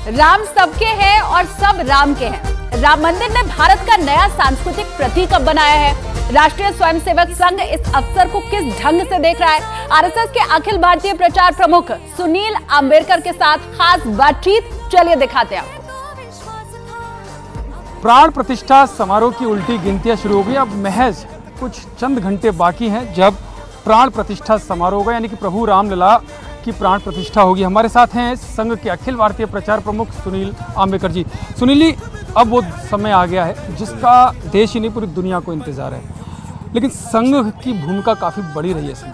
राम सबके हैं और सब राम के हैं। राम मंदिर ने भारत का नया सांस्कृतिक प्रतीक अब बनाया है। राष्ट्रीय स्वयंसेवक संघ इस अवसर को किस ढंग से देख रहा है? आरएसएस के अखिल भारतीय प्रचार प्रमुख सुनील आंबेडकर के साथ खास बातचीत, चलिए दिखाते हैं आपको। प्राण प्रतिष्ठा समारोह की उल्टी गिनतियां शुरू हो गई। अब महज कुछ चंद घंटे बाकी हैं जब प्राण प्रतिष्ठा समारोह होगा, यानी कि प्रभु रामलला की प्राण प्रतिष्ठा होगी। हमारे साथ हैं संघ के अखिल भारतीय प्रचार प्रमुख सुनील आंबेडकर जी। सुनील जी, अब वो समय आ गया है जिसका देश ही नहीं पूरी दुनिया को इंतजार है, लेकिन संघ की भूमिका काफ़ी बड़ी रही है इसमें।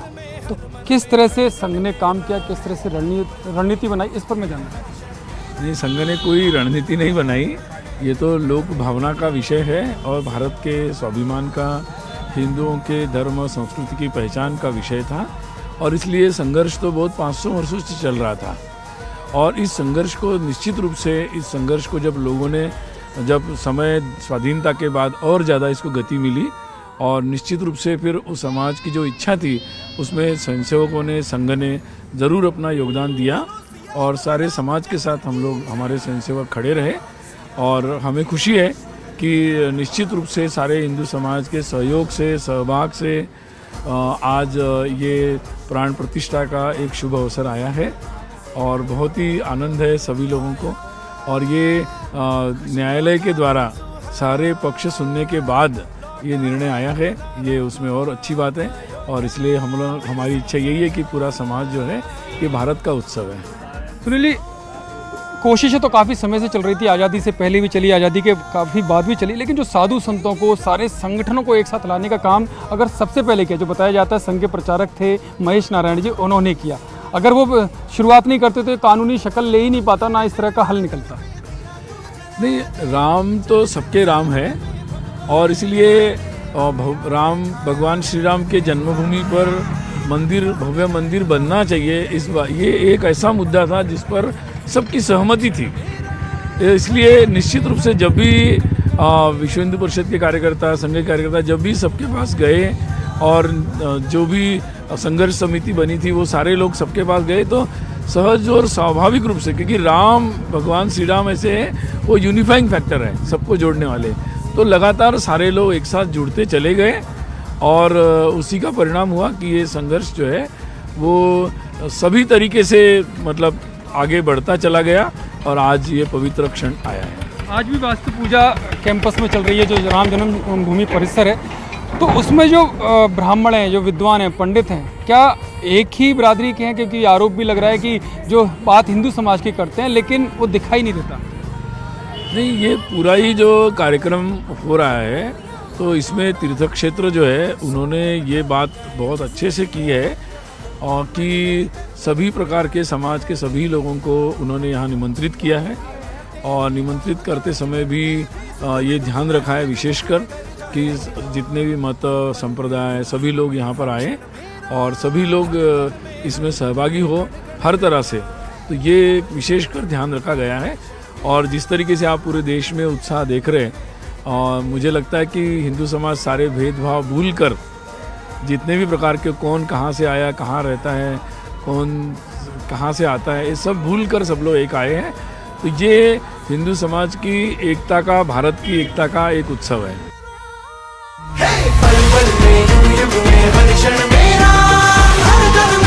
तो किस तरह से संघ ने काम किया, किस तरह से रणनीति बनाई, इस पर मैं जानना चाहूँगा। नहीं, संघ ने कोई रणनीति नहीं बनाई, ये तो लोक भावना का विषय है और भारत के स्वाभिमान का, हिंदुओं के धर्म और संस्कृति की पहचान का विषय था। और इसलिए संघर्ष तो बहुत 500 वर्षों से चल रहा था। और इस संघर्ष को निश्चित रूप से, इस संघर्ष को जब लोगों ने, जब समय स्वाधीनता के बाद और ज़्यादा इसको गति मिली, और निश्चित रूप से फिर उस समाज की जो इच्छा थी उसमें स्वयंसेवकों ने, संघ ने ज़रूर अपना योगदान दिया और सारे समाज के साथ हम लोग, हमारे स्वयंसेवक खड़े रहे। और हमें खुशी है कि निश्चित रूप से सारे हिंदू समाज के सहयोग से, सहभाग से आज ये प्राण प्रतिष्ठा का एक शुभ अवसर आया है और बहुत ही आनंद है सभी लोगों को। और ये न्यायालय के द्वारा सारे पक्ष सुनने के बाद ये निर्णय आया है, ये उसमें और अच्छी बात है। और इसलिए हम लोग, हमारी इच्छा यही है कि पूरा समाज जो है ये भारत का उत्सव है। सुनील, कोशिशें तो काफ़ी समय से चल रही थी, आज़ादी से पहले भी चली, आज़ादी के काफ़ी बाद भी चली, लेकिन जो साधु संतों को, सारे संगठनों को एक साथ लाने का काम अगर सबसे पहले किया, जो बताया जाता है संघ के प्रचारक थे महेश नारायण जी, उन्होंने किया। अगर वो शुरुआत नहीं करते तो कानूनी शक्ल ले ही नहीं पाता, ना इस तरह का हल निकलता। नहीं, राम तो सबके राम है और इसलिए राम, भगवान श्री राम के जन्मभूमि पर मंदिर, भव्य मंदिर बनना चाहिए। ये एक ऐसा मुद्दा था जिस पर सबकी सहमति थी। इसलिए निश्चित रूप से जब भी विश्व हिंदू परिषद के कार्यकर्ता, संघ के कार्यकर्ता जब भी सबके पास गए और जो भी संघर्ष समिति बनी थी वो सारे लोग सबके पास गए, तो सहज और स्वाभाविक रूप से, क्योंकि राम, भगवान श्री राम ऐसे हैं, वो यूनिफाइंग फैक्टर है, सबको जोड़ने वाले, तो लगातार सारे लोग एक साथ जुड़ते चले गए और उसी का परिणाम हुआ कि ये संघर्ष जो है वो सभी तरीके से मतलब आगे बढ़ता चला गया और आज ये पवित्र क्षण आया है। आज भी वास्तु पूजा कैंपस में चल रही है, जो राम जन्मभूमि परिसर है, तो उसमें जो ब्राह्मण हैं, जो विद्वान हैं, पंडित हैं, क्या एक ही बिरादरी के हैं? क्योंकि आरोप भी लग रहा है कि जो बात हिंदू समाज की करते हैं लेकिन वो दिखाई नहीं देता। नहीं, ये पूरा ही जो कार्यक्रम हो रहा है तो इसमें तीर्थ क्षेत्र जो है उन्होंने ये बात बहुत अच्छे से की है और कि सभी प्रकार के समाज के सभी लोगों को उन्होंने यहाँ निमंत्रित किया है। और निमंत्रित करते समय भी ये ध्यान रखा है विशेषकर कि जितने भी मत, संप्रदाय, सभी लोग यहाँ पर आए और सभी लोग इसमें सहभागी हो हर तरह से, तो ये विशेषकर ध्यान रखा गया है। और जिस तरीके से आप पूरे देश में उत्साह देख रहे हैं, और मुझे लगता है कि हिंदू समाज सारे भेदभाव भूल कर, जितने भी प्रकार के, कौन कहाँ से आया, कहाँ रहता है, कौन कहाँ से आता है, ये सब भूल कर सब लोग एक आए हैं। तो ये हिंदू समाज की एकता का, भारत की एकता का एक उत्सव है। पल पल में, युग युग में, हर क्षण मेरा, हर दम